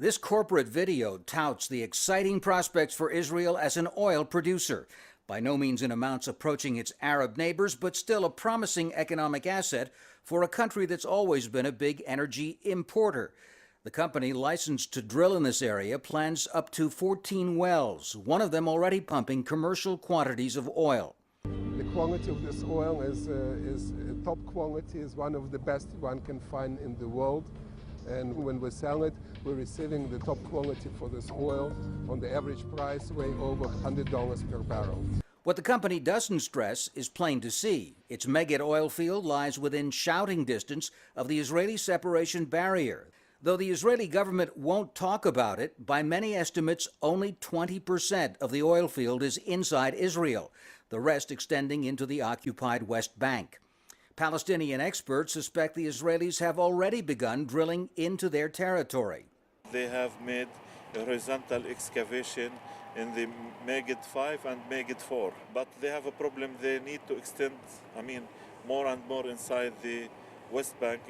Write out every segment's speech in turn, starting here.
This corporate video touts the exciting prospects for Israel as an oil producer, by no means in amounts approaching its Arab neighbors, but still a promising economic asset for a country that's always been a big energy importer. The company licensed to drill in this area plans up to 14 wells, one of them already pumping commercial quantities of oil. The quality of this oil is top quality, is one of the best one can find in the world. And when we sell it, we're receiving the top quality for this oil on the average price way over $100 per barrel. What the company doesn't stress is plain to see. Its Megid oil field lies within shouting distance of the Israeli separation barrier. Though the Israeli government won't talk about it, by many estimates, only 20% of the oil field is inside Israel, the rest extending into the occupied West Bank. Palestinian experts suspect the Israelis have already begun drilling into their territory. They have made a horizontal excavation in the Megid 5 and Megid 4, but they have a problem. They need to extend, more and more inside the West Bank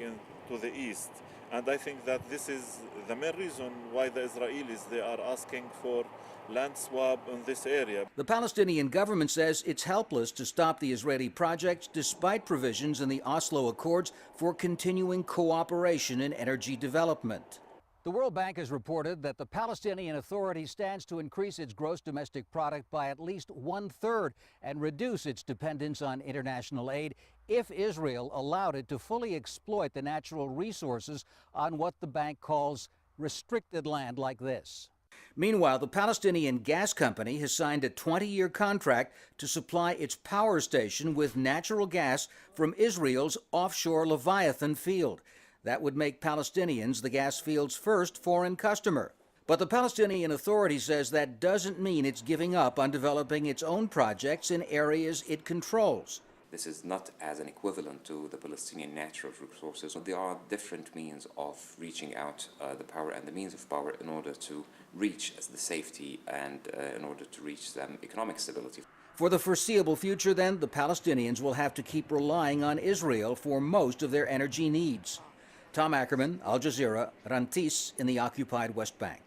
to the east. And I think that this is the main reason why the Israelis, they are asking for land swap in this area. The Palestinian government says it's helpless to stop the Israeli projects despite provisions in the Oslo Accords for continuing cooperation in energy development. The World Bank has reported that the Palestinian Authority stands to increase its gross domestic product by at least 1/3 and reduce its dependence on international aid if Israel allowed it to fully exploit the natural resources on what the bank calls restricted land like this. Meanwhile, the Palestinian gas company has signed a 20-year contract to supply its power station with natural gas from Israel's offshore Leviathan field. That would make Palestinians the gas field's first foreign customer. But the Palestinian Authority says that doesn't mean it's giving up on developing its own projects in areas it controls. This is not as an equivalent to the Palestinian natural resources. There are different means of reaching out the power and the means of power in order to reach the safety and in order to reach them economic stability. For the foreseeable future, then, the Palestinians will have to keep relying on Israel for most of their energy needs. Tom Ackerman, Al Jazeera, Rantis in the occupied West Bank.